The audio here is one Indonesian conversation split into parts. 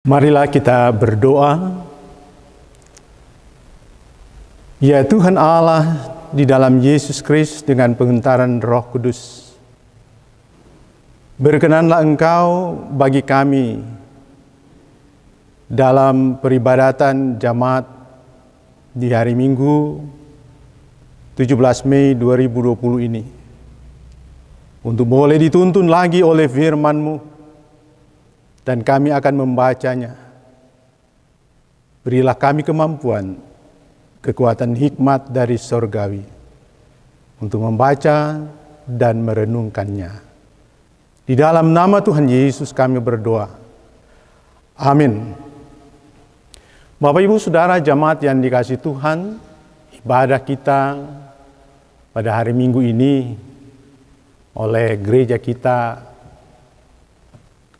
Marilah kita berdoa. Ya Tuhan Allah, di dalam Yesus Kristus dengan pengentaran Roh Kudus, berkenanlah Engkau bagi kami dalam peribadatan jemaat di hari Minggu 17 Mei 2020 ini, untuk boleh dituntun lagi oleh firman-Mu, dan kami akan membacanya. Berilah kami kemampuan, kekuatan hikmat dari sorgawi untuk membaca dan merenungkannya. Di dalam nama Tuhan Yesus kami berdoa. Amin. Bapak Ibu Saudara jemaat yang dikasihi Tuhan, ibadah kita pada hari Minggu ini oleh gereja kita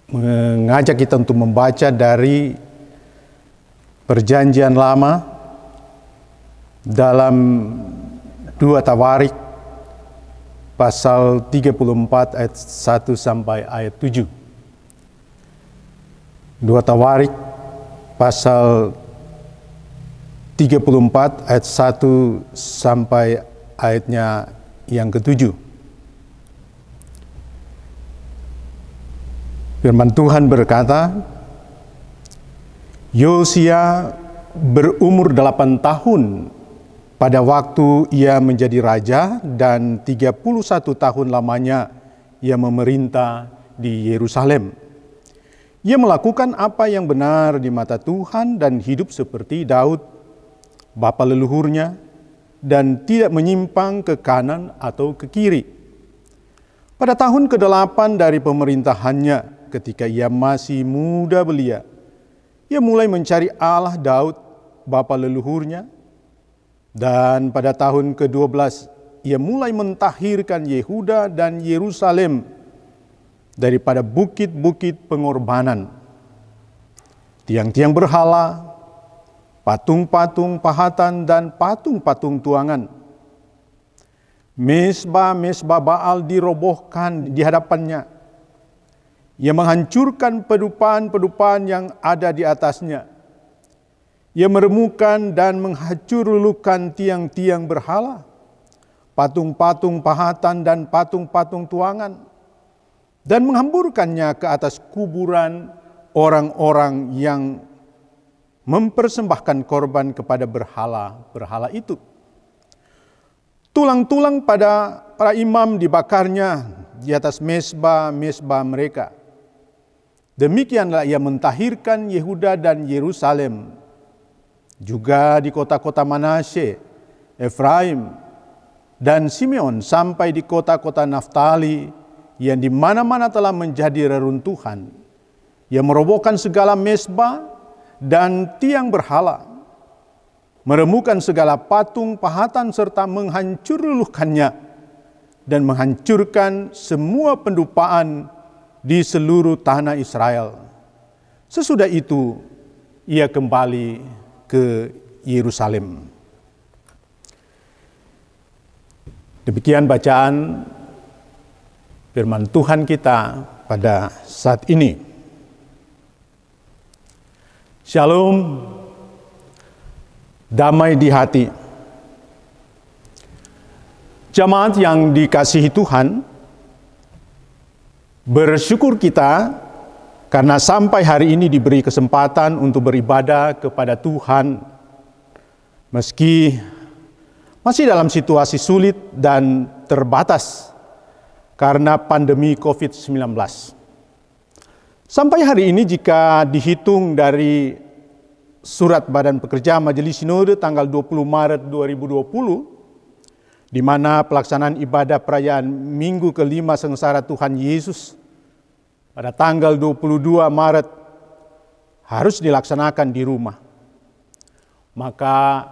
mengajak kita untuk membaca dari Perjanjian Lama dalam 2 Tawarik pasal 34 ayat 1 sampai ayat 7. 2 Tawarik pasal 34 ayat 1 sampai ayatnya yang ke-7. Firman Tuhan berkata, Yosia berumur 8 tahun pada waktu ia menjadi raja, dan 31 tahun lamanya ia memerintah di Yerusalem. Ia melakukan apa yang benar di mata Tuhan dan hidup seperti Daud, bapa leluhurnya, dan tidak menyimpang ke kanan atau ke kiri. Pada tahun ke-8 dari pemerintahannya, ketika ia masih muda belia, ia mulai mencari Allah Daud, bapa leluhurnya, dan pada tahun ke-12 ia mulai mentahirkan Yehuda dan Yerusalem daripada bukit-bukit pengorbanan, tiang-tiang berhala, patung-patung pahatan dan patung-patung tuangan. Mesbah-mesbah Baal dirobohkan di hadapannya. Ia menghancurkan pedupaan-pedupaan yang ada di atasnya. Ia meremukan dan menghancurkan tiang-tiang berhala, patung-patung pahatan dan patung-patung tuangan, dan menghamburkannya ke atas kuburan orang-orang yang mempersembahkan korban kepada berhala-berhala itu. Tulang-tulang pada para imam dibakarnya di atas mesbah-mesbah mereka. Demikianlah ia mentahirkan Yehuda dan Yerusalem, juga di kota-kota Manasye, Efraim, dan Simeon, sampai di kota-kota Naftali yang di mana-mana telah menjadi reruntuhan. Ia merobohkan segala mesbah dan tiang berhala, meremukan segala patung pahatan serta menghancurkannya dan menghancurkan semua pendupaan di seluruh tanah Israel. Sesudah itu ia kembali ke Yerusalem. Demikian bacaan firman Tuhan kita pada saat ini. Shalom, damai di hati. Jemaat yang dikasihi Tuhan, bersyukur kita karena sampai hari ini diberi kesempatan untuk beribadah kepada Tuhan, meski masih dalam situasi sulit dan terbatas karena pandemi COVID-19. Sampai hari ini jika dihitung dari surat Badan Pekerja Majelis Sinode tanggal 20 Maret 2020, di mana pelaksanaan ibadah perayaan Minggu ke-5 Sengsara Tuhan Yesus pada tanggal 22 Maret harus dilaksanakan di rumah. Maka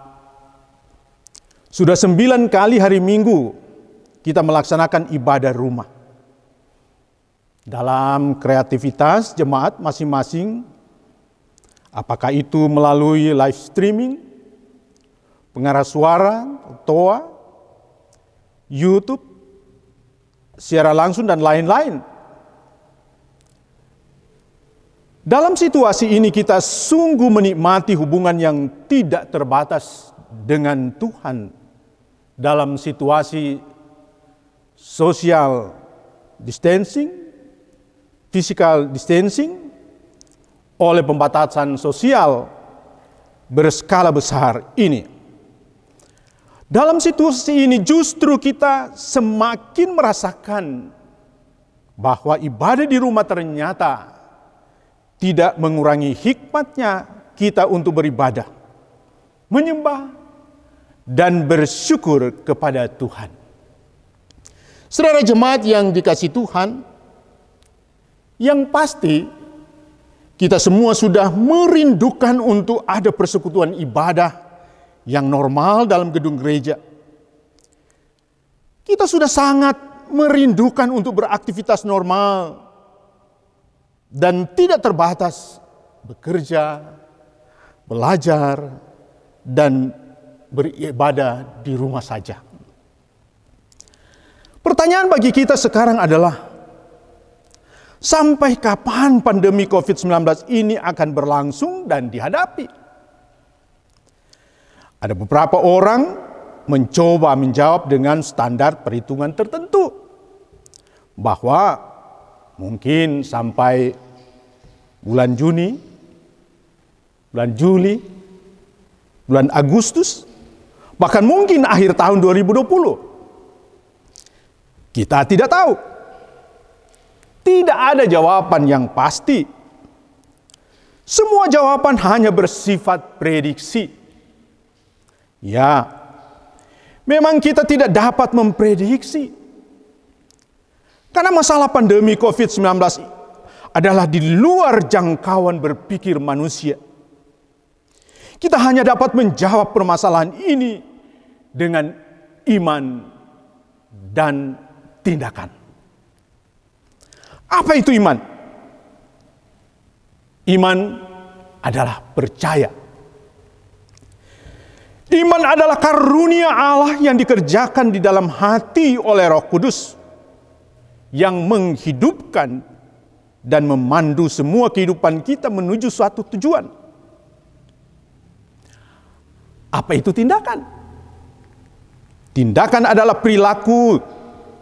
sudah 9 kali hari Minggu kita melaksanakan ibadah rumah. Dalam kreativitas jemaat masing-masing, apakah itu melalui live streaming, pengarah suara, TOA, YouTube, siaran langsung, dan lain-lain. Dalam situasi ini kita sungguh menikmati hubungan yang tidak terbatas dengan Tuhan dalam situasi social distancing, physical distancing, oleh pembatasan sosial berskala besar ini. Dalam situasi ini justru kita semakin merasakan bahwa ibadah di rumah ternyata tidak mengurangi hikmatnya kita untuk beribadah, menyembah, dan bersyukur kepada Tuhan. Saudara jemaat yang dikasihi Tuhan, yang pasti kita semua sudah merindukan untuk ada persekutuan ibadah yang normal dalam gedung gereja. Kita sudah sangat merindukan untuk beraktivitas normal dan tidak terbatas bekerja, belajar, dan beribadah di rumah saja. Pertanyaan bagi kita sekarang adalah, sampai kapan pandemi COVID-19 ini akan berlangsung dan dihadapi? Ada beberapa orang mencoba menjawab dengan standar perhitungan tertentu, bahwa mungkin sampai bulan Juni, bulan Juli, bulan Agustus, bahkan mungkin akhir tahun 2020. Kita tidak tahu. Tidak ada jawaban yang pasti. Semua jawaban hanya bersifat prediksi. Ya, memang kita tidak dapat memprediksi. Karena masalah pandemi COVID-19 adalah di luar jangkauan berpikir manusia. Kita hanya dapat menjawab permasalahan ini dengan iman dan tindakan. Apa itu iman? Iman adalah percaya. Iman adalah karunia Allah yang dikerjakan di dalam hati oleh Roh Kudus, yang menghidupkan dan memandu semua kehidupan kita menuju suatu tujuan. Apa itu tindakan? Tindakan adalah perilaku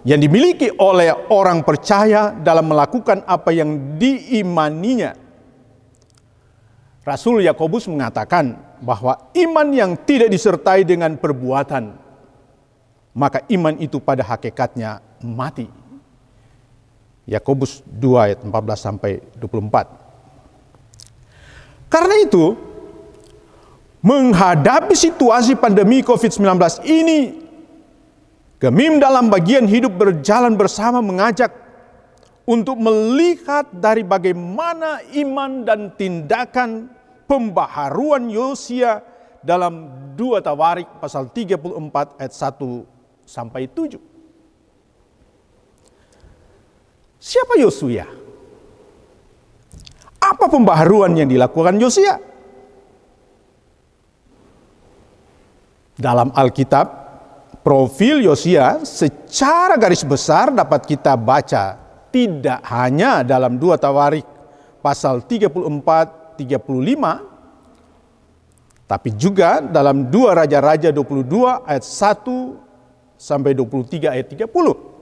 yang dimiliki oleh orang percaya dalam melakukan apa yang diimaninya. Rasul Yakobus mengatakan bahwa iman yang tidak disertai dengan perbuatan, maka iman itu pada hakikatnya mati. Yakobus 2 ayat 14 sampai 24. Karena itu, menghadapi situasi pandemi COVID-19 ini, Gemim dalam bagian hidup berjalan bersama mengajak untuk melihat dari bagaimana iman dan tindakan pembaharuan Yosia dalam 2 Tawarik pasal 34 ayat 1 sampai 7. Siapa Yosia? Apa pembaharuan yang dilakukan Yosia? Dalam Alkitab, profil Yosia secara garis besar dapat kita baca tidak hanya dalam 2 Tawarik pasal 34, 35, tapi juga dalam 2 Raja-Raja 22 ayat 1 sampai 23 ayat 30.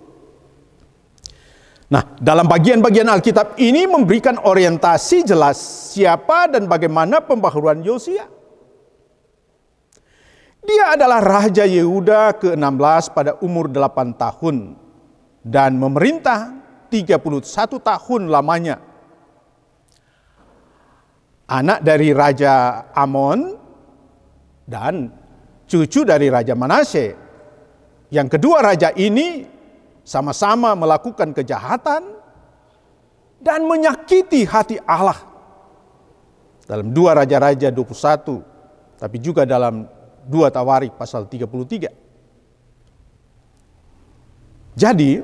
Nah, dalam bagian-bagian Alkitab ini memberikan orientasi jelas siapa dan bagaimana pembaharuan Yosia. Dia adalah Raja Yehuda ke-16 pada umur 8 tahun dan memerintah 31 tahun lamanya. Anak dari Raja Amon dan cucu dari Raja Manasye. Yang kedua raja ini sama-sama melakukan kejahatan dan menyakiti hati Allah. Dalam 2 Raja-Raja 21, tapi juga dalam 2 Tawarik pasal 33. Jadi,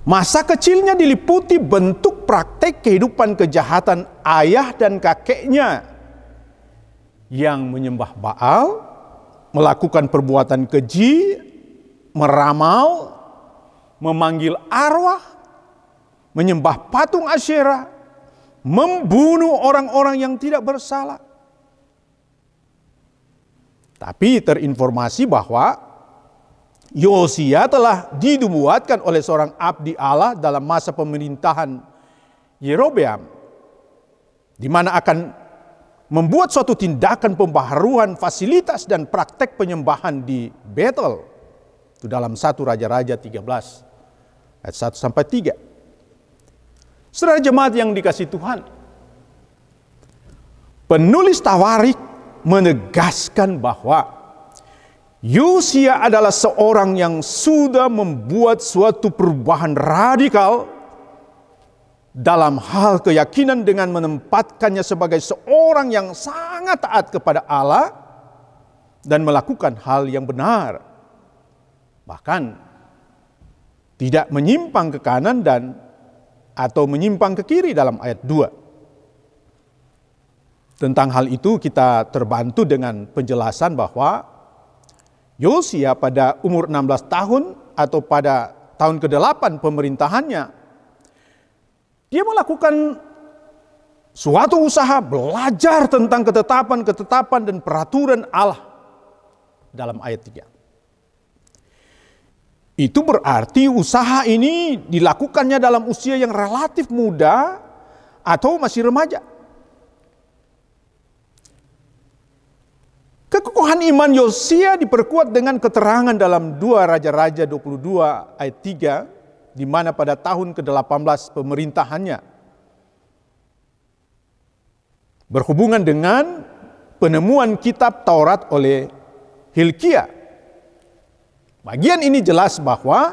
masa kecilnya diliputi bentuk praktek kehidupan kejahatan ayah dan kakeknya yang menyembah Baal, melakukan perbuatan keji, meramal, memanggil arwah, menyembah patung Asyera, membunuh orang-orang yang tidak bersalah. Tapi terinformasi bahwa Yosia telah dinubuatkan oleh seorang abdi Allah dalam masa pemerintahan Yerobeam, di mana akan membuat suatu tindakan pembaharuan fasilitas dan praktek penyembahan di Betel. Itu dalam 1 Raja-Raja 13 ayat 1-3. Saudara jemaat yang dikasihi Tuhan, penulis Tawarik menegaskan bahwa Yosia adalah seorang yang sudah membuat suatu perubahan radikal dalam hal keyakinan dengan menempatkannya sebagai seorang yang sangat taat kepada Allah dan melakukan hal yang benar. Bahkan tidak menyimpang ke kanan dan atau menyimpang ke kiri dalam ayat 2. Tentang hal itu kita terbantu dengan penjelasan bahwa Yosia pada umur 16 tahun atau pada tahun ke-8 pemerintahannya, dia melakukan suatu usaha belajar tentang ketetapan-ketetapan dan peraturan Allah dalam ayat 3. Itu berarti usaha ini dilakukannya dalam usia yang relatif muda atau masih remaja. Kekokohan iman Yosia diperkuat dengan keterangan dalam 2 Raja-Raja 22 ayat 3, di mana pada tahun ke-18 pemerintahannya berhubungan dengan penemuan kitab Taurat oleh Hilkia. Bagian ini jelas bahwa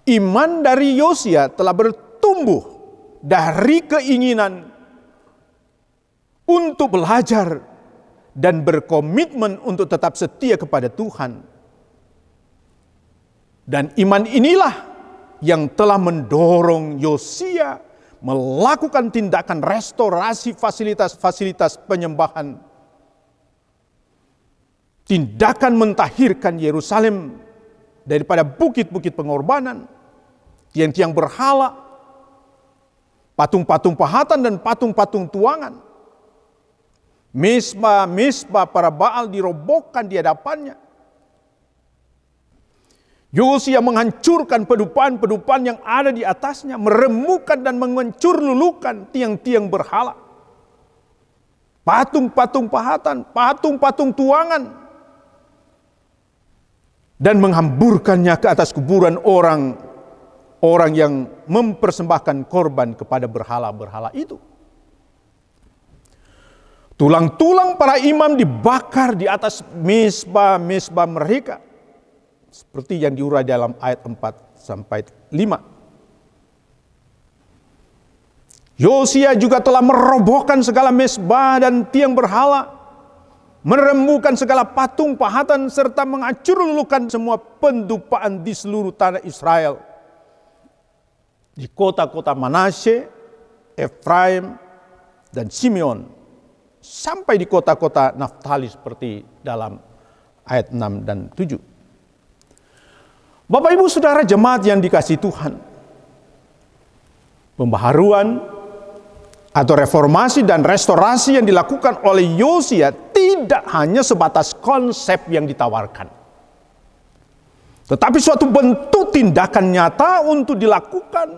iman dari Yosia telah bertumbuh dari keinginan untuk belajar dan berkomitmen untuk tetap setia kepada Tuhan. Dan iman inilah yang telah mendorong Yosia melakukan tindakan restorasi fasilitas-fasilitas penyembahan. Tindakan mentahirkan Yerusalem daripada bukit-bukit pengorbanan, tiang-tiang berhala, patung-patung pahatan dan patung-patung tuangan. Mesbah para Baal dirobohkan di hadapannya. Yosia menghancurkan pedupan-pedupan yang ada di atasnya, meremukkan dan menghancur lulukan tiang-tiang berhala, patung-patung pahatan, patung-patung tuangan, dan menghamburkannya ke atas kuburan orang yang mempersembahkan korban kepada berhala-berhala itu. Tulang-tulang para imam dibakar di atas mesbah-mesbah mereka, seperti yang diurai dalam ayat 4-5. Yosia juga telah merobohkan segala mesbah dan tiang berhala, merembukan segala patung pahatan, serta menghancurkan semua pendupaan di seluruh tanah Israel, di kota-kota Manasye, Efraim, dan Simeon, sampai di kota-kota Naftali seperti dalam ayat 6 dan 7. Bapak Ibu Saudara jemaat yang dikasihi Tuhan, pembaharuan atau reformasi dan restorasi yang dilakukan oleh Yosia tidak hanya sebatas konsep yang ditawarkan, tetapi suatu bentuk tindakan nyata untuk dilakukan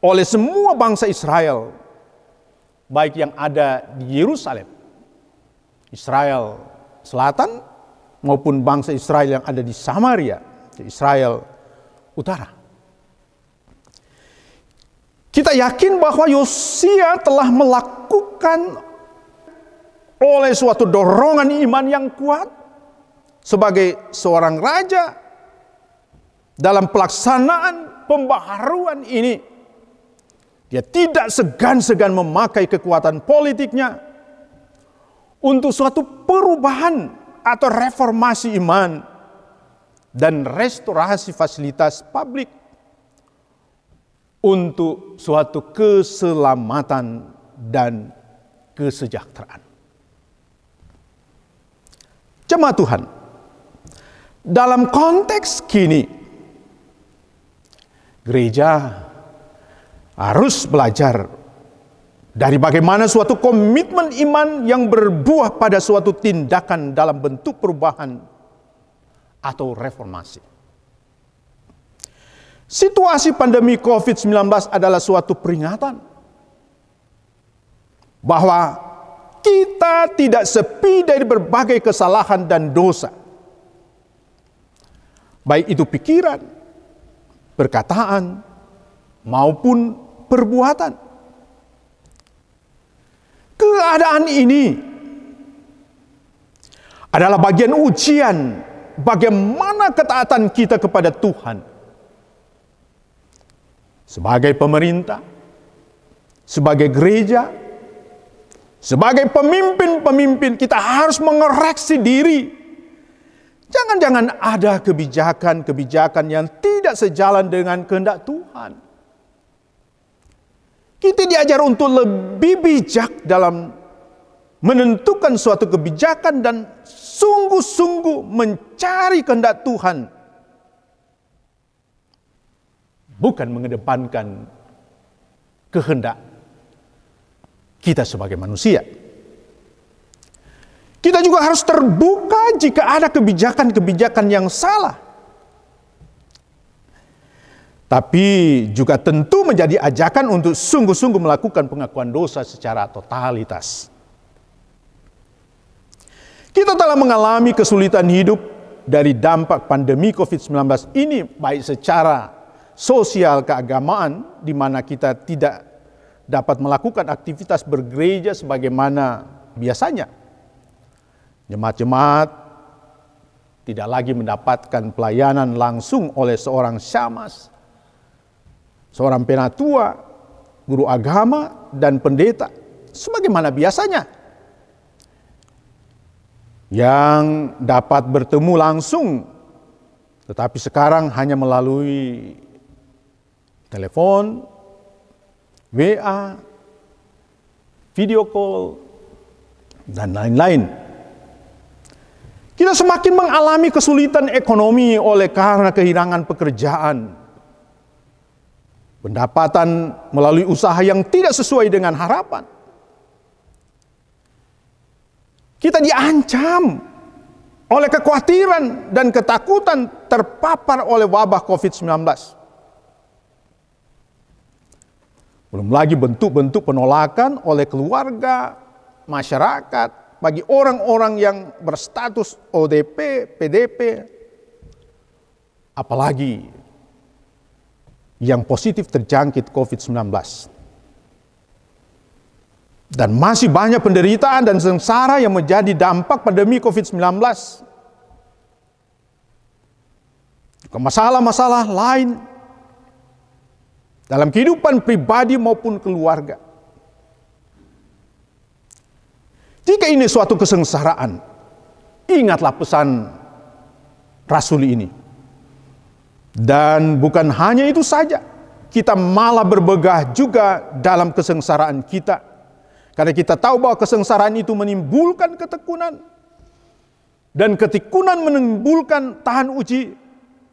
oleh semua bangsa Israel, baik yang ada di Yerusalem, Israel Selatan, maupun bangsa Israel yang ada di Samaria, Israel Utara. Kita yakin bahwa Yosia telah melakukan oleh suatu dorongan iman yang kuat sebagai seorang raja dalam pelaksanaan pembaharuan ini. Dia tidak segan-segan memakai kekuatan politiknya untuk suatu perubahan atau reformasi iman dan restorasi fasilitas publik untuk suatu keselamatan dan kesejahteraan. Jemaat Tuhan, dalam konteks kini, gereja harus belajar dari bagaimana suatu komitmen iman yang berbuah pada suatu tindakan dalam bentuk perubahan atau reformasi. Situasi pandemi COVID-19 adalah suatu peringatan bahwa kita tidak sepi dari berbagai kesalahan dan dosa. Baik itu pikiran, perkataan, maupun perbuatan. Keadaan ini adalah bagian ujian bagaimana ketaatan kita kepada Tuhan. Sebagai pemerintah, sebagai gereja, sebagai pemimpin-pemimpin, kita harus mengoreksi diri. Jangan-jangan ada kebijakan-kebijakan yang tidak sejalan dengan kehendak Tuhan. Kita diajar untuk lebih bijak dalam menentukan suatu kebijakan dan sungguh-sungguh mencari kehendak Tuhan. Bukan mengedepankan kehendak kita sebagai manusia. Kita juga harus terbuka jika ada kebijakan-kebijakan yang salah. Tapi juga tentu menjadi ajakan untuk sungguh-sungguh melakukan pengakuan dosa secara totalitas. Kita telah mengalami kesulitan hidup dari dampak pandemi COVID-19 ini, baik secara sosial keagamaan, di mana kita tidak dapat melakukan aktivitas bergereja sebagaimana biasanya. Jemaat-jemaat tidak lagi mendapatkan pelayanan langsung oleh seorang syamas, seorang penatua, guru agama, dan pendeta, sebagaimana biasanya. Yang dapat bertemu langsung, tetapi sekarang hanya melalui telepon, WA, video call, dan lain-lain. Kita semakin mengalami kesulitan ekonomi oleh karena kehilangan pekerjaan, pendapatan melalui usaha yang tidak sesuai dengan harapan. Kita diancam oleh kekhawatiran dan ketakutan terpapar oleh wabah COVID-19. Belum lagi bentuk-bentuk penolakan oleh keluarga, masyarakat, bagi orang-orang yang berstatus ODP, PDP, apalagi yang positif terjangkit COVID-19. Dan masih banyak penderitaan dan sengsara yang menjadi dampak pandemi COVID-19. Masalah-masalah lain dalam kehidupan pribadi maupun keluarga. Jika ini suatu kesengsaraan, ingatlah pesan Rasul ini. Dan bukan hanya itu saja, kita malah berbegah juga dalam kesengsaraan kita. Karena kita tahu bahwa kesengsaraan itu menimbulkan ketekunan. Dan ketekunan menimbulkan tahan uji.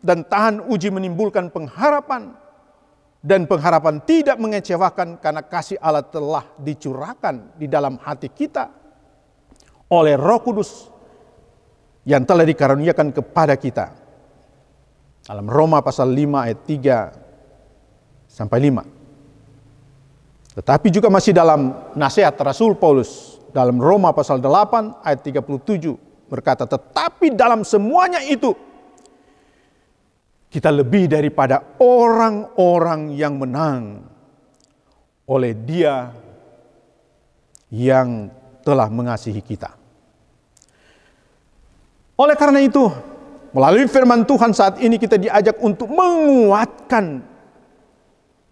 Dan tahan uji menimbulkan pengharapan. Dan pengharapan tidak mengecewakan karena kasih Allah telah dicurahkan di dalam hati kita oleh Roh Kudus yang telah dikaruniakan kepada kita. Dalam Roma pasal 5 ayat 3 sampai 5. Tetapi juga masih dalam nasihat Rasul Paulus dalam Roma pasal 8 ayat 37 berkata, tetapi dalam semuanya itu kita lebih daripada orang-orang yang menang oleh Dia yang telah mengasihi kita. Oleh karena itu, melalui firman Tuhan saat ini kita diajak untuk menguatkan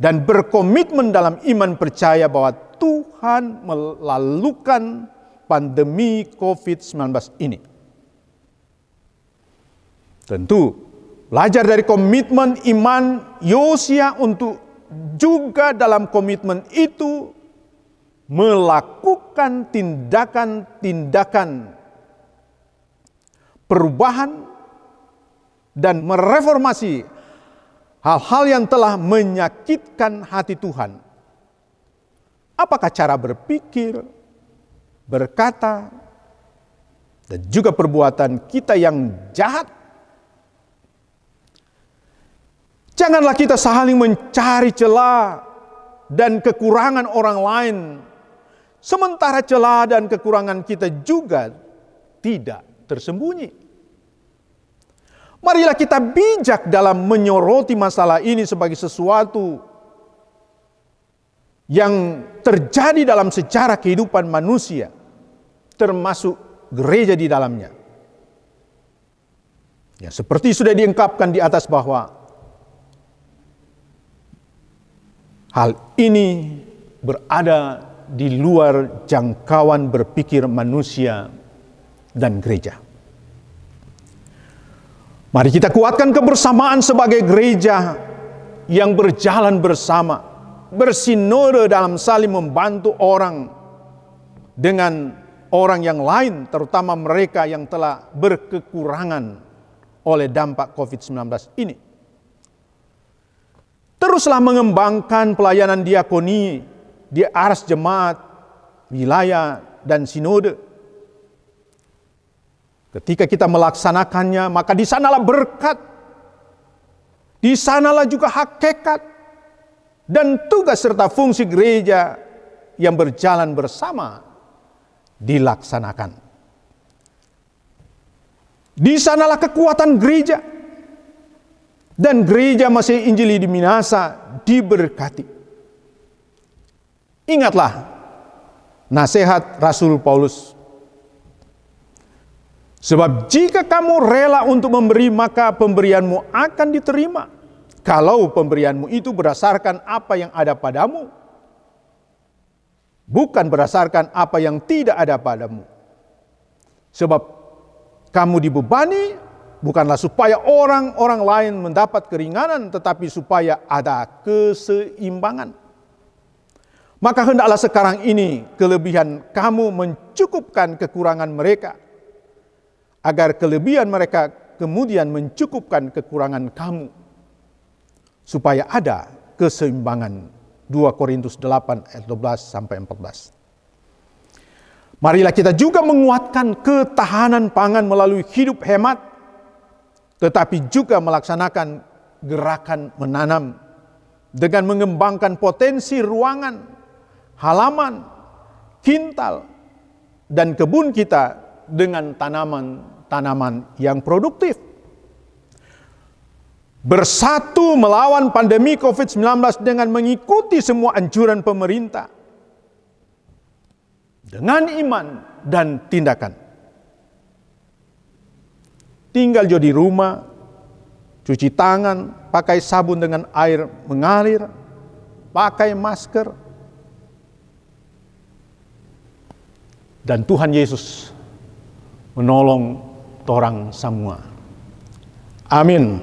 dan berkomitmen dalam iman percaya bahwa Tuhan melalukan pandemi COVID-19 ini. Tentu, belajar dari komitmen iman Yosia untuk juga dalam komitmen itu melakukan tindakan-tindakan perubahan dan mereformasi hal-hal yang telah menyakitkan hati Tuhan. Apakah cara berpikir, berkata, dan juga perbuatan kita yang jahat? Janganlah kita saling mencari celah dan kekurangan orang lain, sementara celah dan kekurangan kita juga tidak tersembunyi. Marilah kita bijak dalam menyoroti masalah ini sebagai sesuatu yang terjadi dalam sejarah kehidupan manusia, termasuk gereja di dalamnya. Ya, seperti sudah diungkapkan di atas bahwa hal ini berada di luar jangkauan berpikir manusia dan gereja. Mari kita kuatkan kebersamaan sebagai gereja yang berjalan bersama, bersinode dalam saling membantu orang dengan orang yang lain, terutama mereka yang telah berkekurangan oleh dampak COVID-19 ini. Teruslah mengembangkan pelayanan diakoni di aras jemaat, wilayah, dan sinode. Ketika kita melaksanakannya, maka di sanalah berkat, di sanalah juga hakikat dan tugas serta fungsi gereja yang berjalan bersama dilaksanakan. Di sanalah kekuatan gereja, dan gereja masih Injili di Minasa diberkati. Ingatlah nasihat Rasul Paulus. Sebab jika kamu rela untuk memberi, maka pemberianmu akan diterima. Kalau pemberianmu itu berdasarkan apa yang ada padamu, bukan berdasarkan apa yang tidak ada padamu. Sebab kamu dibebani bukanlah supaya orang-orang lain mendapat keringanan, tetapi supaya ada keseimbangan. Maka hendaklah sekarang ini kelebihan kamu mencukupkan kekurangan mereka, agar kelebihan mereka kemudian mencukupkan kekurangan kamu, supaya ada keseimbangan. 2 Korintus 8 ayat 12-14. Marilah kita juga menguatkan ketahanan pangan melalui hidup hemat, tetapi juga melaksanakan gerakan menanam dengan mengembangkan potensi ruangan, halaman, kintal, dan kebun kita dengan tanaman-tanaman yang produktif. Bersatu melawan pandemi COVID-19 dengan mengikuti semua anjuran pemerintah dengan iman dan tindakan. Tinggal di rumah, cuci tangan, pakai sabun dengan air mengalir, pakai masker, dan Tuhan Yesus menolong torang semua. Amin.